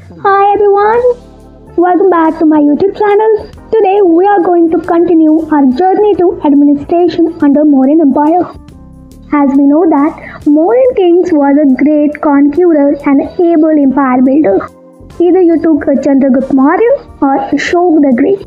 Hi everyone, welcome back to my YouTube channel. Today we are going to continue our journey to administration under Mauryan Empire. As we know that Mauryan kings was a great conqueror and able empire builder. Either you took Chandragupta Maurya or Ashok the Great.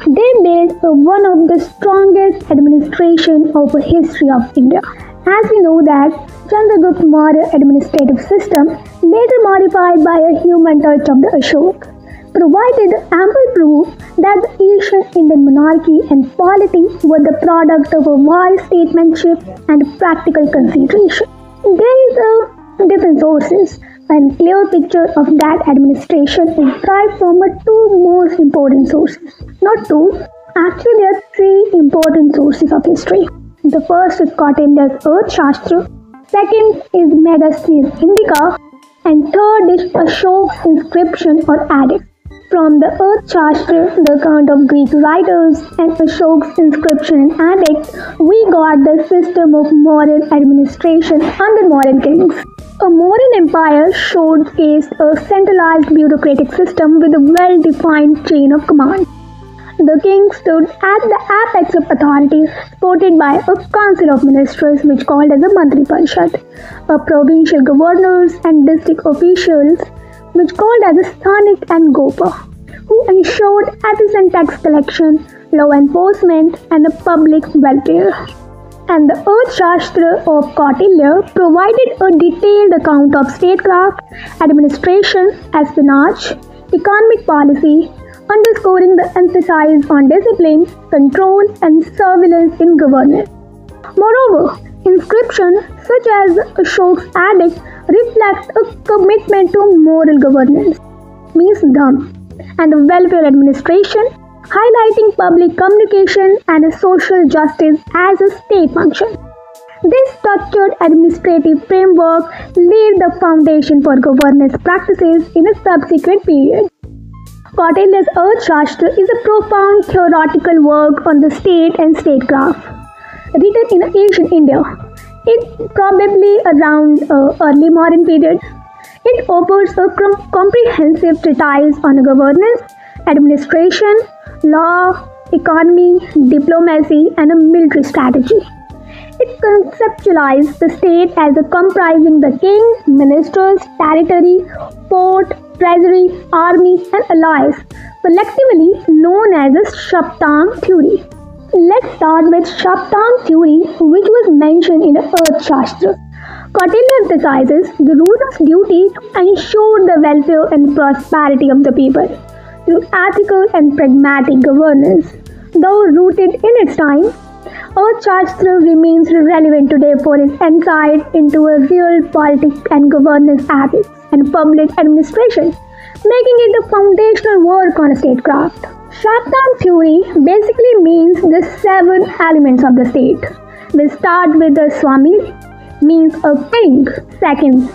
They built one of the strongest administration of the history of India. As we know that Chandragupta Maurya administrative system, later modified by a human touch of the Ashok, provided ample proof that the ancient Indian monarchy and polity were the product of a wise statesmanship and practical consideration. There is a different sources and clear picture of that administration is derived from two most important sources. Not two, actually there are three important sources of history. The first is Kautilya's Earth Shastra, second is Megasthenes Indica, and third is Ashok's inscription or edicts. From the Earth Shastra, the account of Greek writers, and Ashok's inscription and edicts, we got the system of Mauryan administration under Mauryan kings. A Mauryan empire showcased a centralized bureaucratic system with a well-defined chain of command. The king stood at the apex of authority, supported by a council of ministers which called as a Mantri Parishad, a provincial governors and district officials which called as a Sthanik and Gopa, who ensured efficient tax collection, law enforcement and the public welfare. And the Earth Shastra of Kautilya provided a detailed account of statecraft, administration, espionage, economic policy, underscoring the emphasis on discipline, control, and surveillance in governance. Moreover, inscriptions such as Ashok's edict reflect a commitment to moral governance, means dharma, and the welfare administration, highlighting public communication and social justice as a state function. This structured administrative framework laid the foundation for governance practices in a subsequent period. Kautilya's Earth Shastra is a profound theoretical work on the state and statecraft, written in ancient India. It probably around early Mauryan period. It offers a comprehensive treatise on governance, administration, law, economy, diplomacy, and a military strategy. It conceptualized the state as a comprising the king, ministers, territory, port, treasury, army, and allies, collectively known as the Saptang theory. Let's start with Saptang theory, which was mentioned in the Earth Shastra. Kautilya emphasizes the rule of duty to ensure the welfare and prosperity of the people through ethical and pragmatic governance. Though rooted in its time, Earth Shastra remains relevant today for its insight into a real politics and governance habits and public administration, making it a foundational work on statecraft. Saptang theory basically means the seven elements of the state. We start with the Swami, means a king. Second,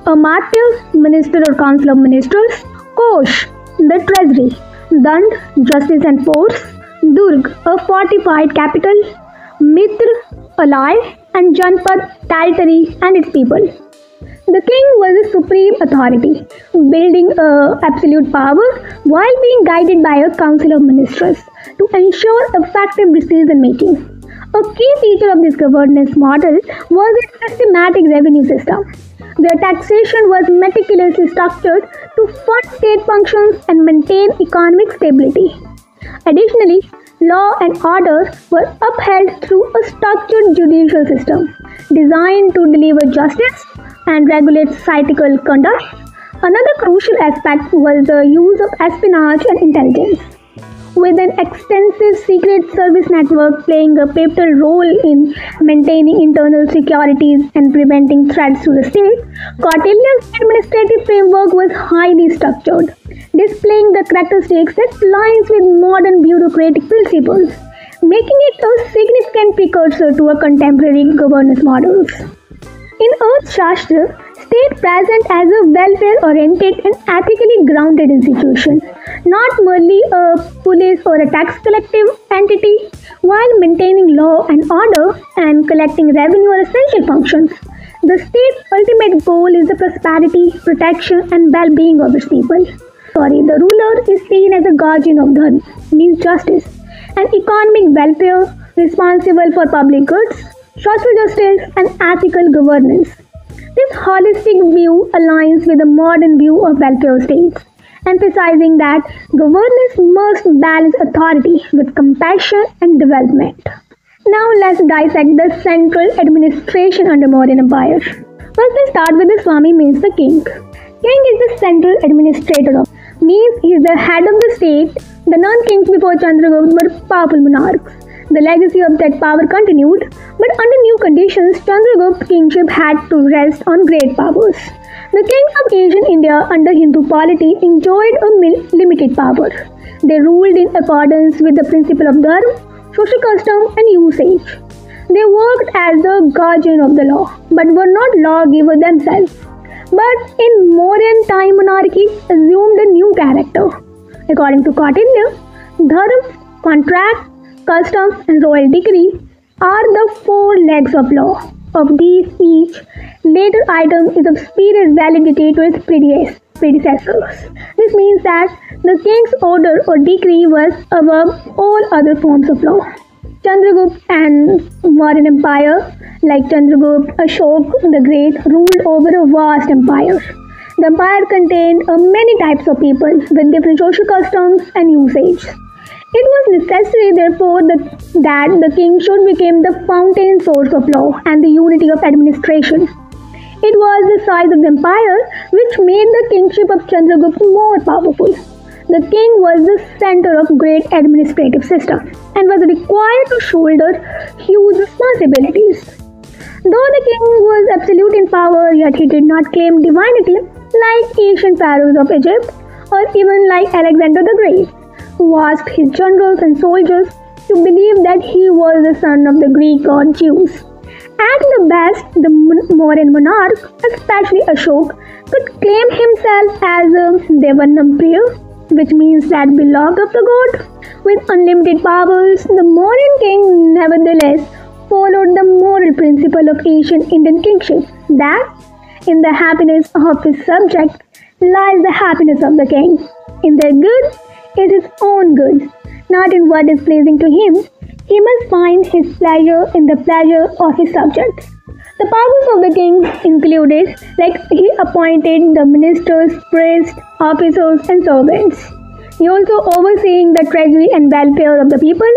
a Matya, minister or council of ministers. Kosh, the treasury. Dand, justice and force. Durg, a fortified capital. Mitra, ally, and Janpad, territory and its people. The king was a supreme authority, wielding absolute power while being guided by a council of ministers to ensure effective decision making. A key feature of this governance model was its systematic revenue system, where taxation was meticulously structured to fund state functions and maintain economic stability. Additionally, law and order were upheld through a structured judicial system designed to deliver justice and regulate societal conduct. Another crucial aspect was the use of espionage and intelligence. With an extensive secret service network playing a pivotal role in maintaining internal securities and preventing threats to the state, Kautilya's administrative framework was highly structured, displaying the characteristics that aligns with modern bureaucratic principles, making it a significant precursor to a contemporary governance models. In Earth Shastra, state present as a welfare-oriented and ethically grounded institution, not merely a police or a tax collective entity, while maintaining law and order and collecting revenue or essential functions. The state's ultimate goal is the prosperity, protection, and well-being of its people. The ruler is seen as a guardian of dharma, means justice, and economic welfare, responsible for public goods, social justice, and ethical governance. This holistic view aligns with the modern view of welfare states, emphasizing that governance must balance authority with compassion and development. Now let's dissect the central administration under Mauryan Empire. First, let's start with the Swami, means the king. King is the central administrator of, means he is the head of the state. The non-kings before Chandragupta were powerful monarchs. The legacy of that power continued, but under new conditions, Chandragupta's kingship had to rest on great powers. The kings of Asian India under Hindu polity enjoyed a limited power. They ruled in accordance with the principle of dharma, social custom, and usage. They worked as the guardian of the law, but were not lawgivers themselves. But in Mauryan time, monarchy assumed a new character. According to Kautilya, dharma, contract, custom, and royal decree are the four legs of law. Of these, each later item is of superior validity to its predecessors. This means that the king's order or decree was above all other forms of law. Chandragupta and Mauryan Empire, like Chandragupta, Ashok the Great, ruled over a vast empire. The empire contained many types of people with different social customs and usage. It was necessary, therefore, that the king should become the fountain source of law and the unity of administration. It was the size of the empire which made the kingship of Chandragupta more powerful. The king was the center of great administrative system and was required to shoulder huge responsibilities. Though the king was absolute in power, yet he did not claim divinity like ancient pharaohs of Egypt or even like Alexander the Great, who asked his generals and soldiers to believe that he was the son of the Greek god Zeus. At the best, the Mauryan monarch, especially Ashok, could claim himself as a Devanampriya, which means that beloved of the god. With unlimited powers, the Mauryan king nevertheless followed the moral principle of ancient Indian kingship, that in the happiness of his subject lies the happiness of the king. In their good is his own good, not in what is pleasing to him. He must find his pleasure in the pleasure of his subjects. The powers of the king included, like he appointed the ministers, priests, officers, and servants. He also overseeing the treasury and welfare of the people,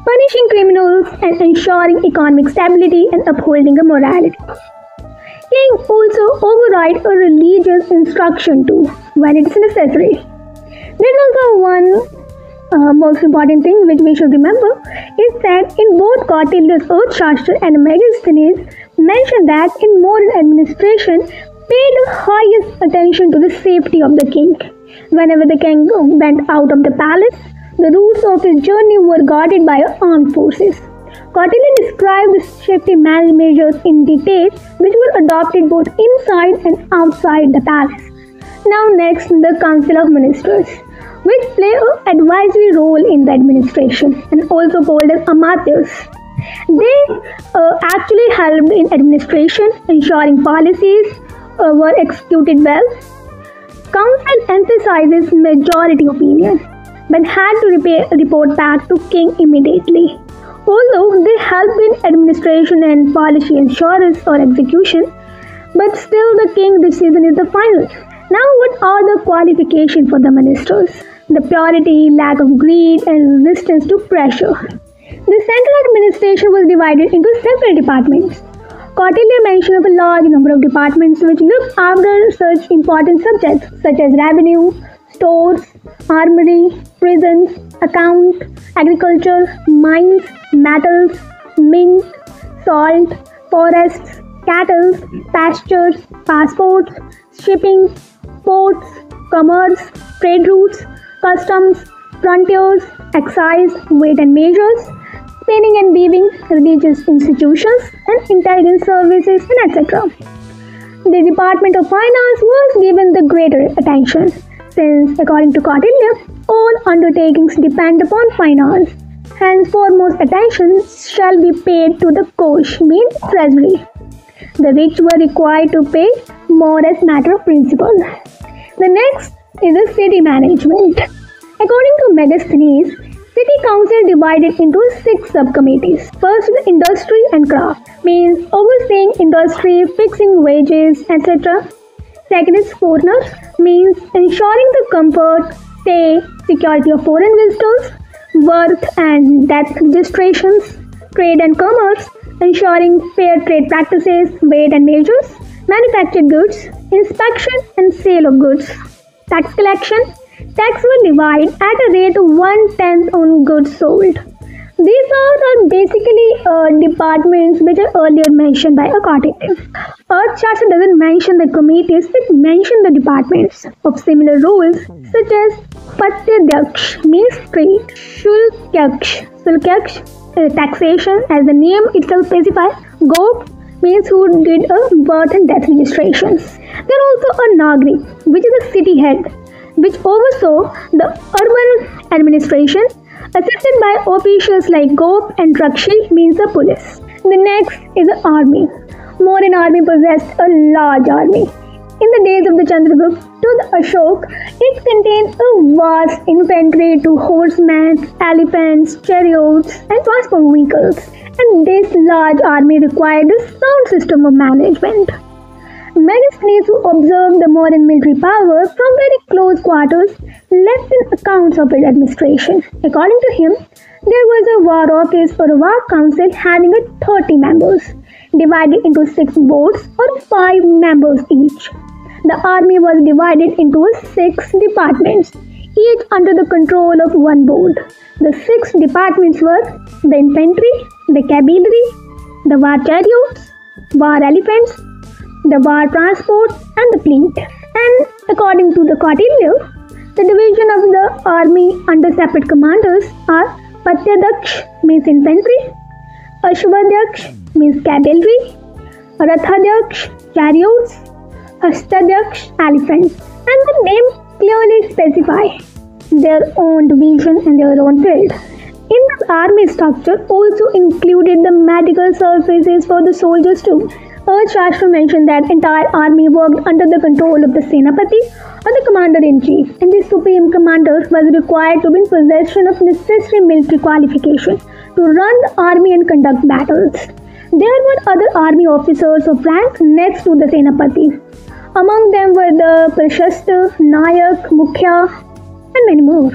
punishing criminals and ensuring economic stability and upholding a morality. King also override a religious instruction too, when it is necessary. There is also one most important thing which we should remember is that in both Kautilya's Arthashastra and Megasthenes mention that in Mauryan administration paid the highest attention to the safety of the king. Whenever the king went out of the palace, the routes of his journey were guarded by armed forces. Kautilya described the safety measures in detail, which were adopted both inside and outside the palace. Now next, the Council of Ministers, which play an advisory role in the administration and also called as Amatyas. They actually helped in administration, ensuring policies were executed well. Council emphasizes majority opinion, but had to report back to king immediately. Although they help in administration and policy assurance or execution, but still the king's decision is the final. Now, what are the qualifications for the ministers? The purity, lack of greed, and resistance to pressure. The central administration was divided into several departments. Kautilya mentions of a large number of departments which look after such important subjects such as revenue, stores, armory, prisons, account, agriculture, mines, metals, mint, salt, forests, cattle, pastures, passports, shipping, ports, commerce, trade routes, customs, frontiers, excise, weight and measures, spinning and weaving, religious institutions, and intelligence services, and etc. The Department of Finance was given the greater attention, since, according to Kautilya, all undertakings depend upon finance. Hence, foremost attention shall be paid to the Kosh, means treasury. The rich were required to pay more as matter of principle. The next is the city management. According to Megasthenes, city council divided into 6 subcommittees. First is industry and craft, means overseeing industry, fixing wages, etc. Second is foreigners, means ensuring the comfort, stay, security of foreign visitors, birth and death registrations. Trade and commerce, ensuring fair trade practices, weight and measures. Manufactured goods, inspection and sale of goods. Tax collection, tax will divide at a rate of 1/10 on goods sold. These are basically departments which are earlier mentioned by Aristotelian. Arthashastra doesn't mention the committees, it mentions the departments of similar roles such as Pratyadhyaksh means trade, Shulkyaksh taxation as the name itself specifies, Gop means who did a birth and death registrations. There are also a Nagrik, which is a city head, which oversaw the urban administration, assisted by officials like Gop and Rakshi means the police. The next is the army. Mauryan army possessed a large army. In the days of the Chandragupta to the Ashok, it contained a vast infantry to horsemen, elephants, chariots, and transport vehicles. And this large army required a sound system of management. Megasthenes, who observed the Mauryan military power from very close quarters, left in accounts of its administration. According to him, there was a war office or a war council having 30 members, divided into 6 boards or 5 members each. The army was divided into 6 departments, each under the control of one board. The 6 departments were the infantry, the cavalry, the war chariots, war elephants, the war transport, and the fleet. And according to the Kautilya, the division of the army under separate commanders are Pratyadhyaksh means infantry, Ashwadhyaksh means cavalry, Rathadhyaksh chariots, Hastadhyaksh elephants, and the name clearly specify their own division and their own field. In this army structure also included the medical services for the soldiers too. Arthashastra mentioned that entire army worked under the control of the Senapati or the commander-in-chief, and the supreme commander was required to be in possession of necessary military qualification to run the army and conduct battles. There were other army officers of rank next to the Senapati. Among them were the Prashasta, Nayak, Mukhya, and many more.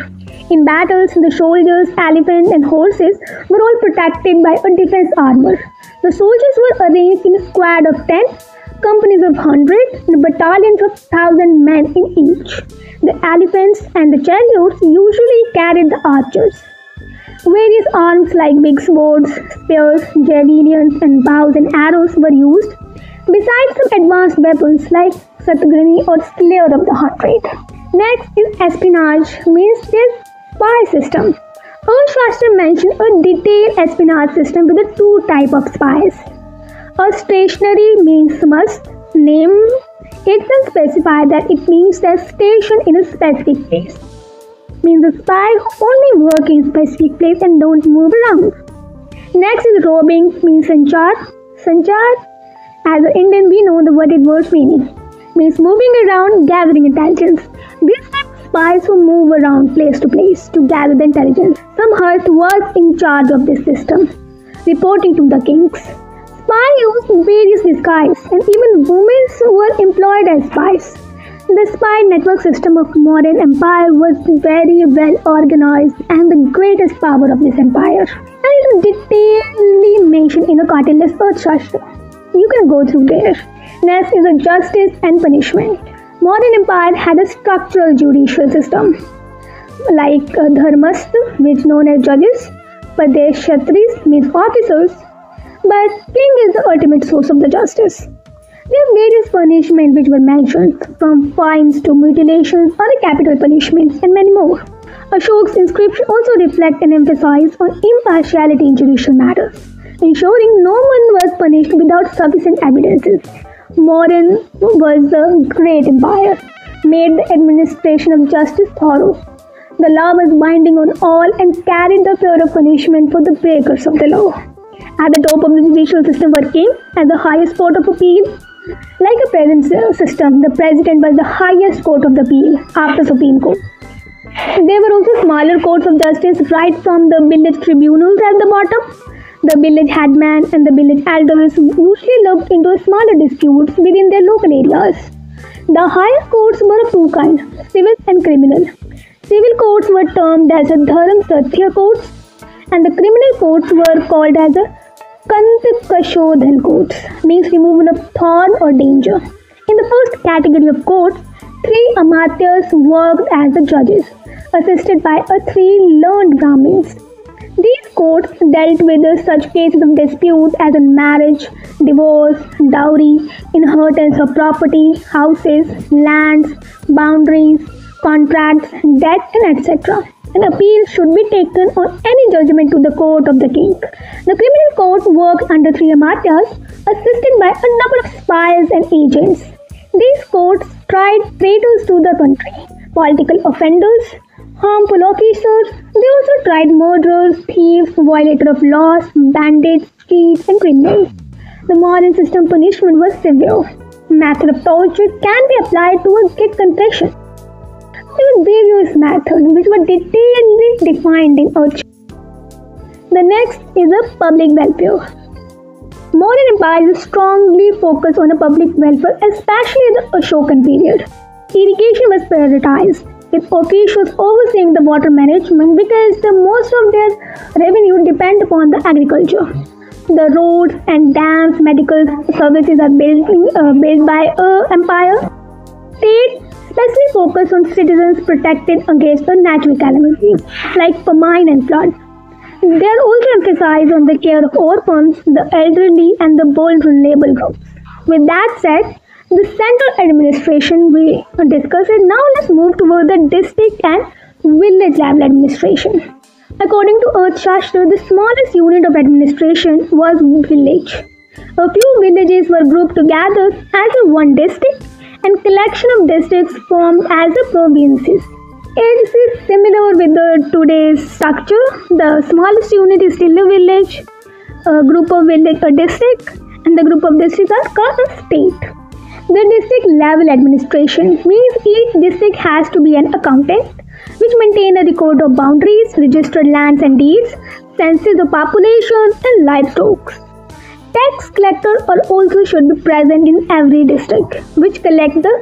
In battles, the soldiers, elephants, and horses were all protected by a defense armor. The soldiers were arranged in a squad of 10, companies of 100, and battalions of 1,000 men in each. The elephants and the chariots usually carried the archers. Various arms like big swords, spears, javelins, and bows and arrows were used, besides some advanced weapons like Satgani or Slayer of the 100. Next is espionage, means this spy system. Arthashastra mentioned a detailed espionage system with the 2 types of spies. A stationary means must name itself specify that it means they're stationed in a specific place. Means a spy who only work in specific place and don't move around. Next is roving, means sanchar. Sanchar, as an Indian we know the word it words meaning. Means moving around, gathering intelligence. These type of spies who move around place to place to gather the intelligence. Some Harth was in charge of this system, reporting to the kings. Spies used various disguises, and even women were employed as spies. The spy network system of Mauryan Empire was very well organized and the greatest power of this empire. And it is detailedly mentioned in a Kautilya's Arthashastra. You can go through there. Next is a justice and punishment. Mauryan Empire had a structural judicial system like Dharmastha, which is known as judges, Pradesh Kshatris means officers, but king is the ultimate source of the justice. There are various punishments which were mentioned, from fines to mutilations or the capital punishments and many more. Ashok's inscription also reflect and emphasize on impartiality in judicial matters, ensuring no one was punished without sufficient evidences. Mauryan was a great empire, made the administration of justice thorough. The law was binding on all and carried the fear of punishment for the breakers of the law. At the top of the judicial system were king as the highest court of appeal. Like a present system, the president was the highest court of the appeal after Supreme Court. There were also smaller courts of justice right from the village tribunals at the bottom. The village headman and the village elders usually looked into smaller disputes within their local areas. The higher courts were of two kinds, civil and criminal. Civil courts were termed as the Dharam Sathya courts, and the criminal courts were called as the Kantikashodhan courts, means removal of thorn or danger. In the first category of courts, 3 amatyas worked as the judges, assisted by 3 learned Brahmins. These courts dealt with such cases of dispute as in marriage, divorce, dowry, inheritance of property, houses, lands, boundaries, contracts, debt, and etc. An appeal should be taken on any judgment to the court of the king. The criminal court worked under 3 amatyas, assisted by a number of spies and agents. These courts tried traitors to the country, political offenders, harmful officers. They also tried murderers, thieves, violators of laws, bandits, cheats, and criminals. The modern system punishment was severe. Method of torture can be applied to a gig confession. There were various methods which were detailedly defined in our. The next is a public welfare. Modern empire is strongly focused on the public welfare, especially in the Ashokan period. Irrigation was prioritized, with officials overseeing the water management because the most of their revenue depend upon the agriculture. The roads and dams, medical services are built by empire. State especially focus on citizens protected against the natural calamities like famine and flood. They are also emphasized on the care of orphans, the elderly, and the vulnerable groups. With that said, the central administration we discussed it. Now let's move toward the district and village level administration. According to Arthashastra, the smallest unit of administration was village. A few villages were grouped together as a one district, and collection of districts formed as a provinces. It is similar with the today's structure. The smallest unit is still a village, a group of village a district, and the group of districts are called a state. The district level administration means each district has to be an accountant, which maintain a record of boundaries, registered lands and deeds, census of population, and livestock. Tax collectors are also should be present in every district, which collect the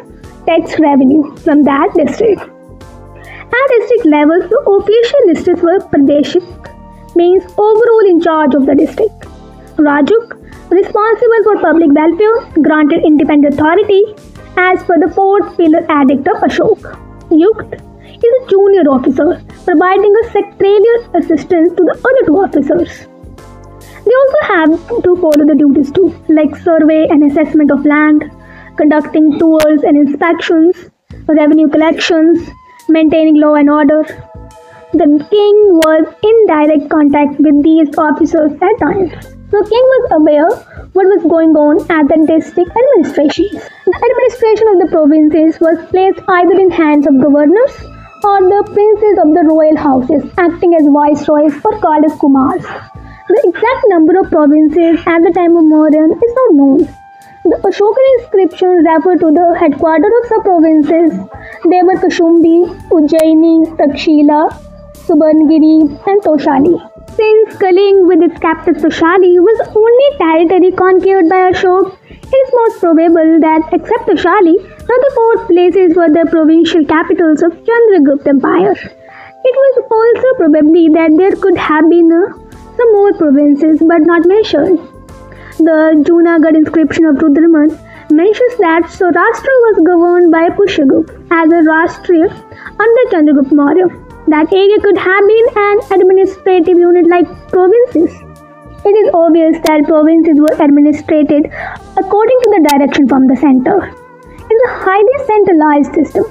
tax revenue from that district. At district level, the official lists were Pradeshik, means overall in charge of the district. Rajuk, responsible for public welfare, granted independent authority as per the 4th pillar edict of Ashok. Yukt is a junior officer, providing a secretarial assistance to the other 2 officers. They also have to follow the duties too, like survey and assessment of land, conducting tours and inspections, revenue collections, maintaining law and order. The king was in direct contact with these officers at times. The king was aware what was going on at the district administration. The administration of the provinces was placed either in hands of governors or the princes of the royal houses, acting as viceroys or called as kumars. The exact number of provinces at the time of Mauryan is not known. The Ashokan inscriptions refer to the headquarters of some provinces. They were Kashumbi, Ujjaini, Takshila, Subarngiri, and Toshali. Since Kaling with its capital Toshali was the only territory conquered by Ashok, it is most probable that except Toshali, other 4 places were the provincial capitals of Chandragupta Empire. It was also probably that there could have been some more provinces but not mentioned. The Junagadh inscription of Rudraman mentions that Saurashtra was governed by Pushyagupta as a Rashtriya under Chandragupta Maurya. That area could have been an administrative unit like provinces. It is obvious that provinces were administrated according to the direction from the center. It is a highly centralized system.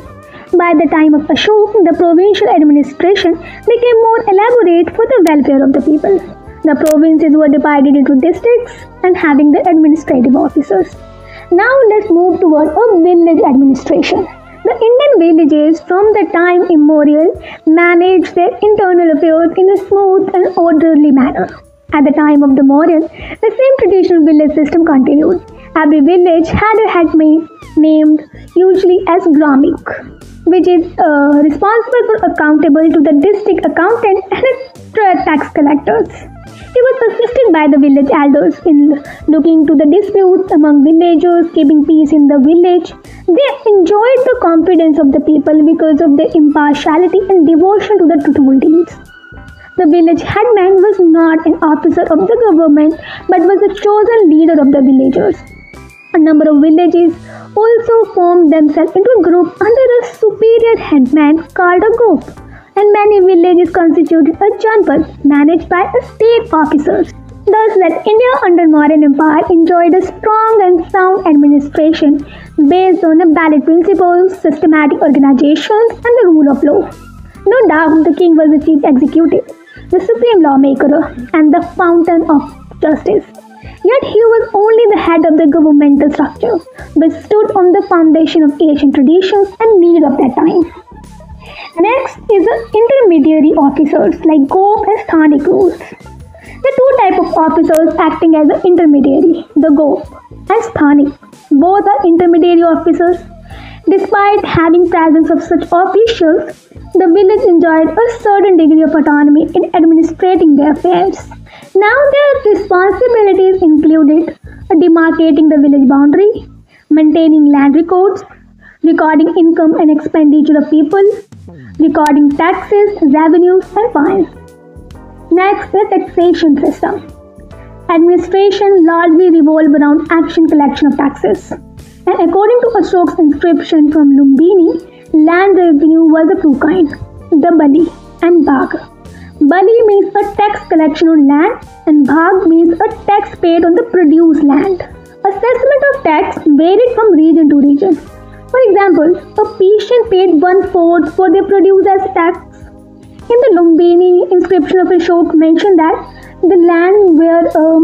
By the time of Ashok, the provincial administration became more elaborate for the welfare of the people. The provinces were divided into districts and having the administrative officers. Now let's move toward a village administration. The Indian villages from the time immemorial managed their internal affairs in a smooth and orderly manner. At the time of the Mauryan, the same traditional village system continued. Every village had a headman named usually as Gramik, which is responsible for accountable to the district accountant and tax collectors. He was assisted by the village elders in looking to the disputes among villagers, keeping peace in the village. They enjoyed the confidence of the people because of their impartiality and devotion to the truthful deeds. The village headman was not an officer of the government but was a chosen leader of the villagers. A number of villages also formed themselves into a group under a superior headman called a gop, and many villages constituted a janpad managed by a state officers. Thus that India under Mauryan Empire enjoyed a strong and sound administration based on a ballot principles, systematic organizations, and the rule of law. No doubt the king was the chief executive, the supreme lawmaker, and the fountain of justice. Yet he was only the head of the governmental structure, which stood on the foundation of Asian traditions and needs of that time. Next is the intermediary officers like Gop and Sthanik rules. The two types of officers acting as an intermediary, the Gop and Sthanik, both are intermediary officers. Despite having presence of such officials, the village enjoyed a certain degree of autonomy in administrating their affairs. Now their responsibilities included demarcating the village boundary, maintaining land records, recording income and expenditure of people, recording taxes, revenues, and fines. Next, the taxation system. Administration largely revolved around action collection of taxes. And according to Ashok's inscription from Lumbini, land revenue was of two kinds, the Bali and Bhag. Bali means a tax collection on land and Bhag means a tax paid on the produced land. Assessment of tax varied from region to region. For example, a peasant paid 1/4 for their produce as tax. In the Lumbini inscription of Ashok mentioned that the land where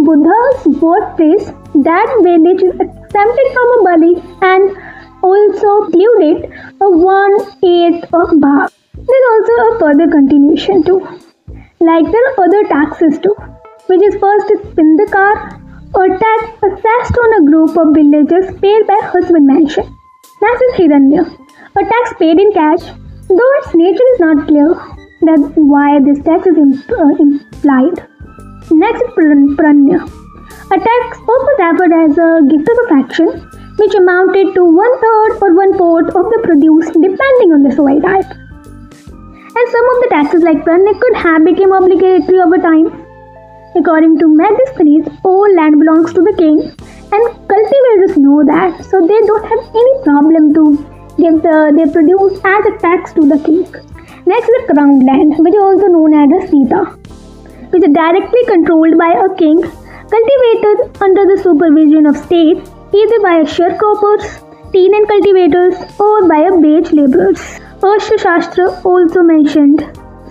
Buddha's birthplace, that village is exempted from a Bali and also included a 1/8 of Bhag. There is also a further continuation too. Like there are other taxes too, which is first is Pindakar, or tax assessed on a group of villagers paid by husbandmanship. Next is Hiranya, a tax paid in cash, though its nature is not clear that why this tax is implied. Next is Pranya, a tax often offered as a gift of affection, which amounted to 1/3 or 1/4 of the produce depending on the soil type. And some of the taxes like Pranya could have become obligatory over time. According to Megasthenes, all land belongs to the king and cultivators know that, so they don't have any problem to give their produce as a tax to the king. Next is the crown land, which is also known as the Sita, which is directly controlled by a king, cultivated under the supervision of state, either by sharecroppers, tenant cultivators, or by a wage laborers. Ashtra Shastra also mentioned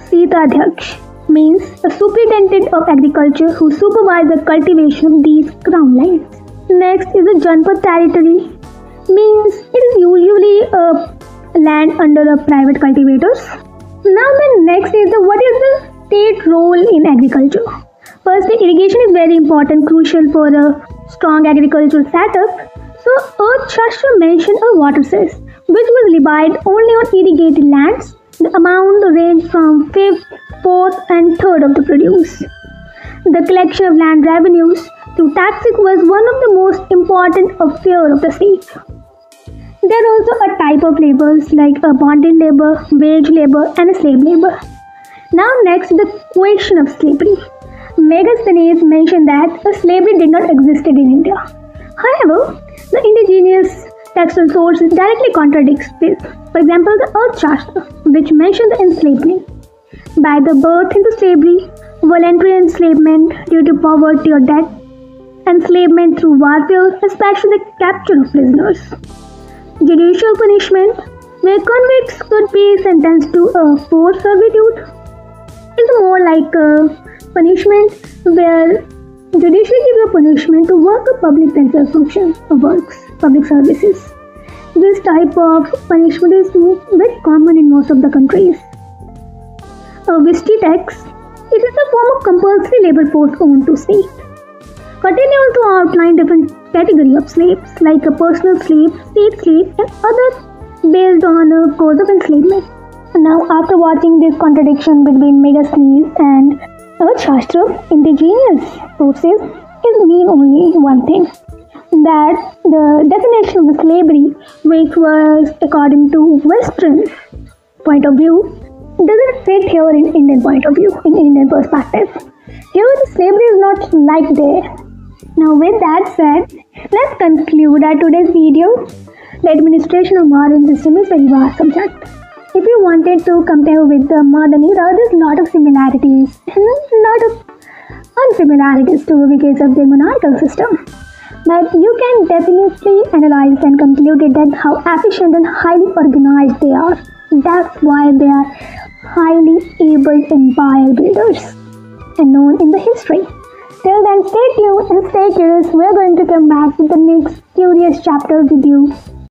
Sita Adhyaksh, means a superintendent of agriculture who supervises the cultivation of these crown lands. Next is the Janpad territory, means it is usually a land under a private cultivators. Now the next is what is the state role in agriculture. Firstly, irrigation is very important, crucial for a strong agricultural setup. So Arthashastra mentioned a water cess, which was levied only on irrigated lands. The amount ranged from 5th, 4th and 3rd of the produce. The collection of land revenues through taxes was one of the most important affairs of the state. There are also a type of labors like a bonded labor, wage labor and a slave labor. Now next, the question of slavery. Megasthenes mentioned that slavery did not exist in India. However, the indigenous textual sources directly contradicts this. For example, the Arthashastra, which mentions the enslavement. By the birth into slavery, voluntary enslavement due to poverty or death, enslavement through warfare, especially the capture of prisoners. Judicial punishment, where convicts could be sentenced to forced servitude, is more like a punishment where judiciary gives a punishment to work a public welfare function or works, public services. This type of punishment is very common in most of the countries. A Vishti tax It is a form of compulsory labor force owned to state. Continues to outline different categories of slaves like a personal slave, state slave, and others based on a cause of enslavement. Now, after watching this contradiction between Megasthenes and Earthshastra, indigenous sources is mean only one thing, that the definition of the slavery, which was according to Western point of view, doesn't fit here in Indian point of view, in Indian perspective. Here the slavery is not like there. Now with that said, let's conclude our today's video. The administration of modern system is very vast subject. If you wanted to compare with the modern era, there's a lot of similarities and a lot of unsimilarities too because of the monarchical system. But you can definitely analyze and conclude it that how efficient and highly organized they are. That's why they are highly able empire builders and known in the history. Till then, stay tuned and stay curious. We're going to come back with the next curious chapter with you.